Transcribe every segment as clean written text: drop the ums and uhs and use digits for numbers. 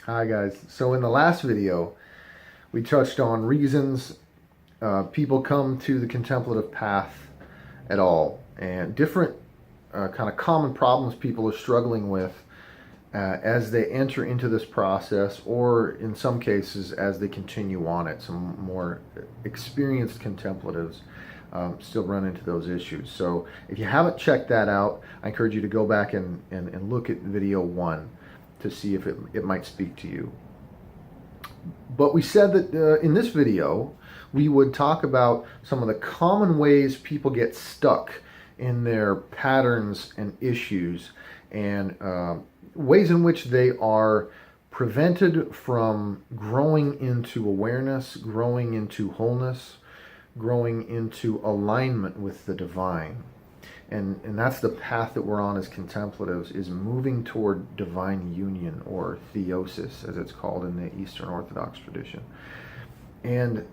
Hi guys. So in the last video, we touched on reasons people come to the contemplative path at all, and different kind of common problems people are struggling with as they enter into this process, or in some cases as they continue on it. Some more experienced contemplatives still run into those issues. So if you haven't checked that out, I encourage you to go back and look at video 1 to see if it might speak to you. But we said that in this video, we would talk about some of the common ways people get stuck in their patterns and issues, and ways in which they are prevented from growing into awareness, growing into wholeness, growing into alignment with the divine. And that's the path that we're on as contemplatives, is moving toward divine union, or theosis as it's called in the Eastern Orthodox tradition. And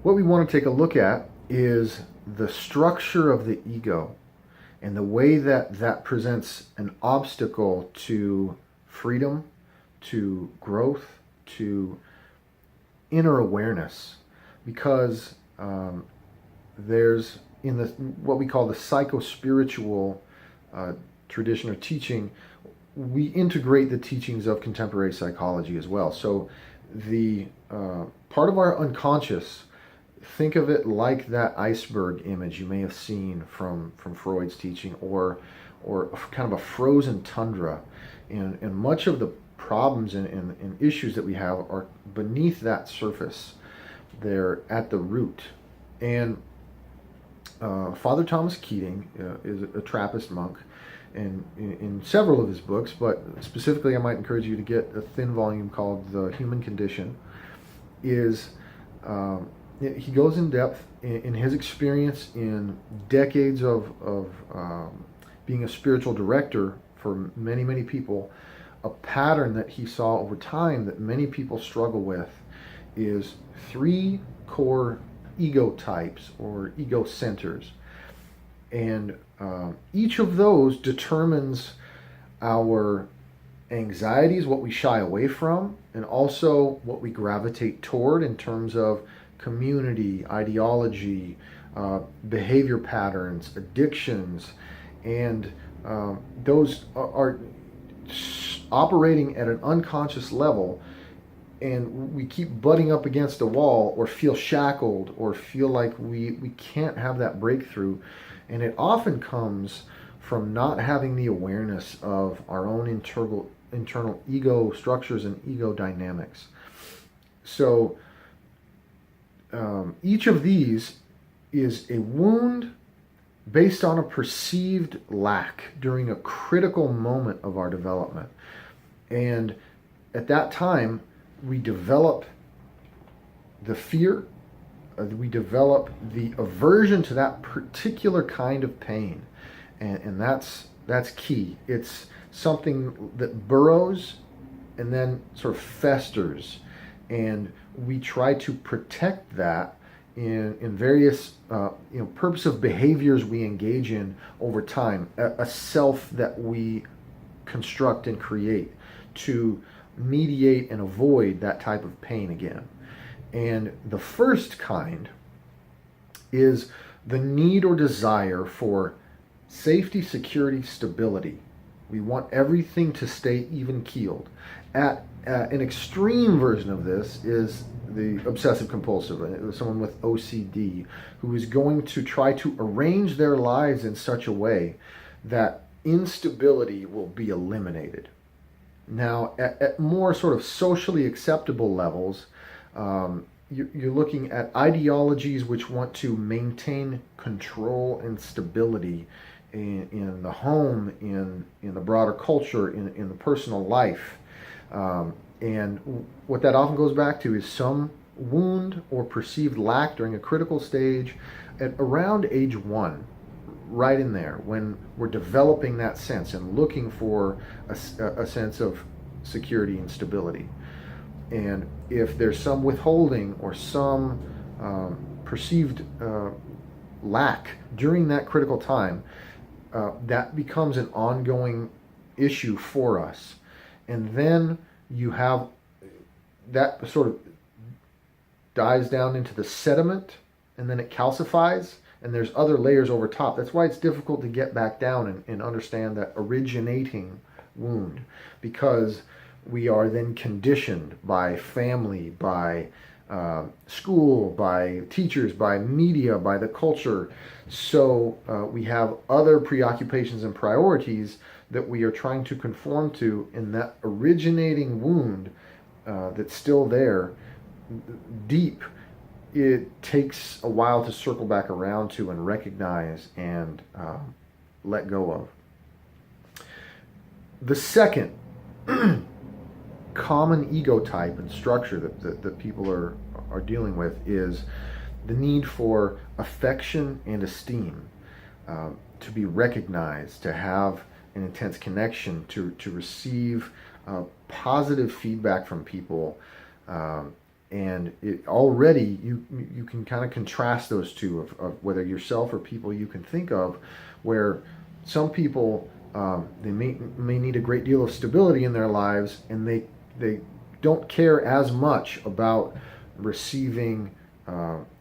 what we want to take a look at is the structure of the ego and the way that that presents an obstacle to freedom, to growth, to inner awareness. Because there's, in the what we call the psycho-spiritual tradition or teaching, we integrate the teachings of contemporary psychology as well. So the part of our unconscious, think of it like that iceberg image you may have seen from Freud's teaching, or kind of a frozen tundra, and much of the problems and issues that we have are beneath that surface. They're at the root. And Father Thomas Keating is a Trappist monk, and in several of his books, but specifically I might encourage you to get a thin volume called The Human Condition, is he goes in depth in his experience in decades of being a spiritual director for many people. A pattern that he saw over time that many people struggle with is 3 core ego types, or ego centers, and each of those determines our anxieties, what we shy away from, and also what we gravitate toward in terms of community, ideology, behavior patterns, addictions, and those are operating at an unconscious level. And we keep butting up against a wall, or feel shackled, or feel like we can't have that breakthrough. And it often comes from not having the awareness of our own internal ego structures and ego dynamics. So each of these is a wound based on a perceived lack during a critical moment of our development. And at that time, we develop the fear, we develop the aversion to that particular kind of pain, and that's key. It's something that burrows and then sort of festers, and we try to protect that in various purposive behaviors we engage in over time, a self that we construct and create to mediate and avoid that type of pain again. And the first kind is the need or desire for safety, security, stability. We want everything to stay even-keeled. An extreme version of this is the obsessive compulsive, someone with OCD, who is going to try to arrange their lives in such a way that instability will be eliminated. Now, at more sort of socially acceptable levels, you're looking at ideologies which want to maintain control and stability in the home, in the broader culture, in the personal life. And what that often goes back to is some wound or perceived lack during a critical stage at around age 1. Right in there, when we're developing that sense and looking for a sense of security and stability. And if there's some withholding or some perceived lack during that critical time, that becomes an ongoing issue for us. And then you have that sort of dies down into the sediment, and then it calcifies, and there's other layers over top. That's why it's difficult to get back down and understand that originating wound, because we are then conditioned by family, by school, by teachers, by media, by the culture. So we have other preoccupations and priorities that we are trying to conform to, in that originating wound that's still there, deep. It takes a while to circle back around to and recognize and let go of. The second common ego type and structure that people are dealing with is the need for affection and esteem, to be recognized, to have an intense connection, to receive positive feedback from people. And it already, you can kind of contrast those two of whether yourself or people you can think of, where some people, they may need a great deal of stability in their lives, and they don't care as much about receiving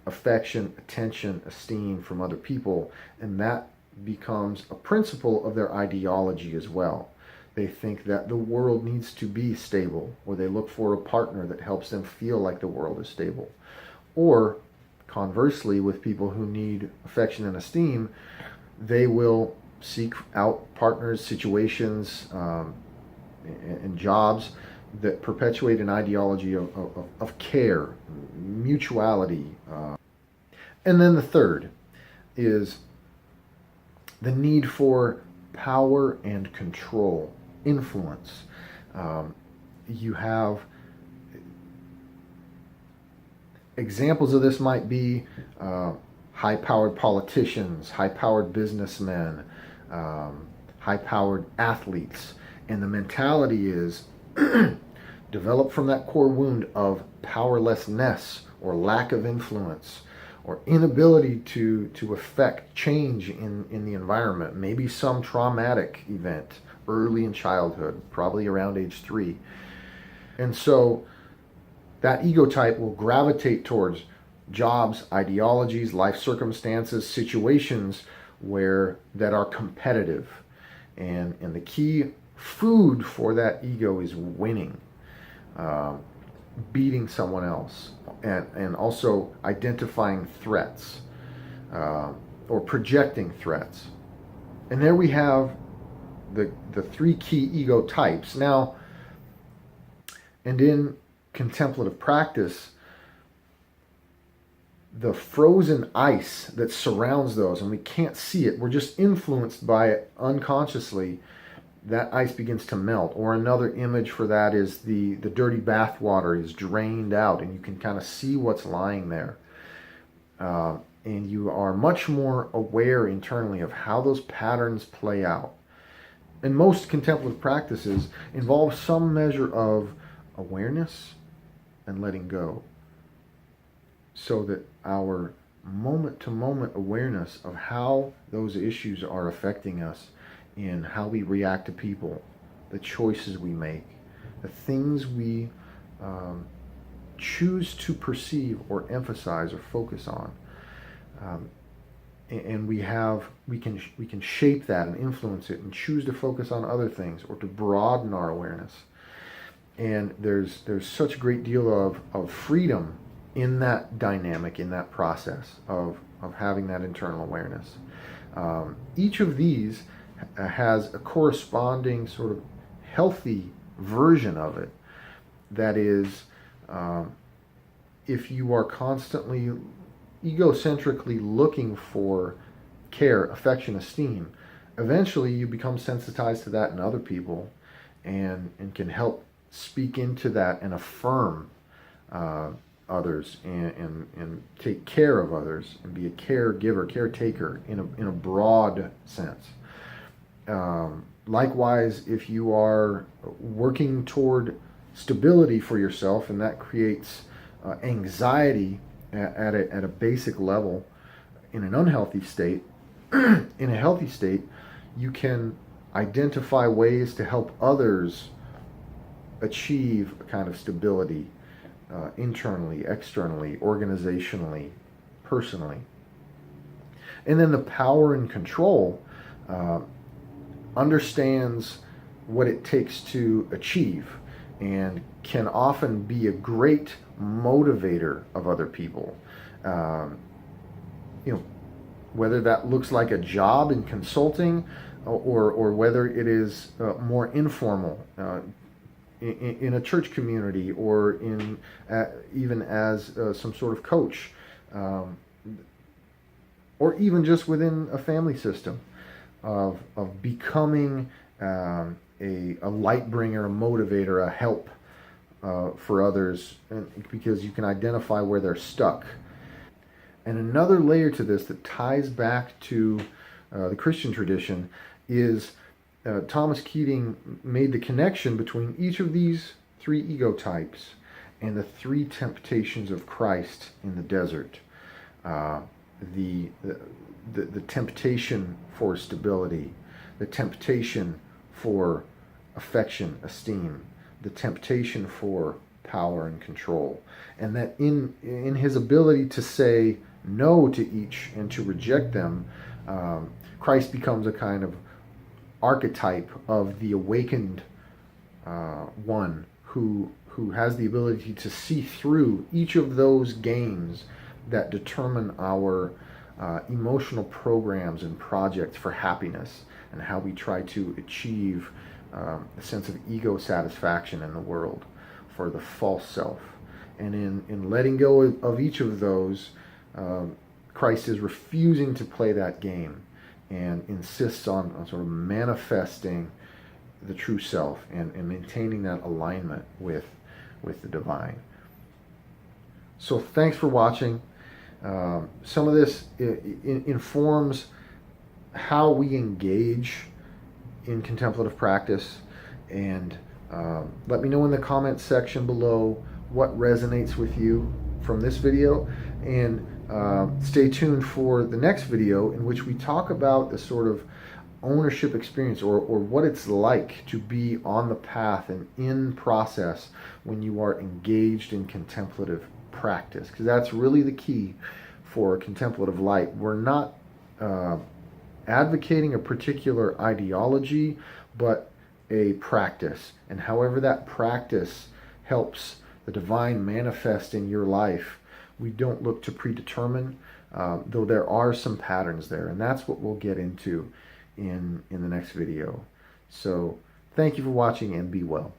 affection, attention, esteem from other people, and that becomes a principle of their ideology as well. They think that the world needs to be stable, or they look for a partner that helps them feel like the world is stable. Or conversely, with people who need affection and esteem, they will seek out partners, situations, and jobs that perpetuate an ideology of care, mutuality. And then the third is the need for power and control, influence. You have examples of this might be high-powered politicians, high-powered businessmen, high-powered athletes. And the mentality is developed from that core wound of powerlessness or lack of influence or inability to affect change in the environment. Maybe some traumatic event early in childhood, probably around age 3. And so that ego type will gravitate towards jobs, ideologies, life circumstances, situations that are competitive. And the key food for that ego is winning, beating someone else, and also identifying threats, or projecting threats. And there we have the three key ego types. Now, and in contemplative practice, the frozen ice that surrounds those, and we can't see it, we're just influenced by it unconsciously, that ice begins to melt. Or another image for that is the dirty bath water is drained out, and you can kind of see what's lying there. And you are much more aware internally of how those patterns play out. And most contemplative practices involve some measure of awareness and letting go, so that our moment-to-moment awareness of how those issues are affecting us in how we react to people, the choices we make, the things we choose to perceive or emphasize or focus on. And we can shape that and influence it and choose to focus on other things or to broaden our awareness. And there's such a great deal of freedom in that dynamic, in that process of having that internal awareness. Each of these has a corresponding sort of healthy version of it. That is, if you are constantly egocentrically looking for care, affection, esteem, eventually you become sensitized to that in other people, and can help speak into that and affirm others, and take care of others, and be a caregiver, caretaker in a broad sense. Likewise, if you are working toward stability for yourself, and that creates anxiety at a basic level in an unhealthy state, in a healthy state, you can identify ways to help others achieve a kind of stability internally, externally, organizationally, personally. And then the power and control understands what it takes to achieve and can often be a great motivator of other people. You know, whether that looks like a job in consulting or whether it is more informal in a church community or in even as some sort of coach, or even just within a family system of becoming a light bringer, a motivator, a help for others, because you can identify where they're stuck. And another layer to this that ties back to the Christian tradition is Thomas Keating made the connection between each of these three ego types and the three temptations of Christ in the desert. The temptation for stability, the temptation for affection, esteem, the temptation for power and control. And that in his ability to say no to each and to reject them, Christ becomes a kind of archetype of the awakened one who has the ability to see through each of those games that determine our emotional programs and projects for happiness, and how we try to achieve a sense of ego satisfaction in the world for the false self. And in letting go of each of those, Christ is refusing to play that game and insists on sort of manifesting the true self and maintaining that alignment with the divine. So thanks for watching. Some of this informs how we engage in contemplative practice, and let me know in the comments section below what resonates with you from this video, and stay tuned for the next video in which we talk about the sort of ownership experience or what it's like to be on the path and in process when you are engaged in contemplative practice, because that's really the key for contemplative light. We're not advocating a particular ideology, but a practice, and however that practice helps the divine manifest in your life, we don't look to predetermine, though there are some patterns there, and that's what we'll get into in the next video. So thank you for watching, and be well.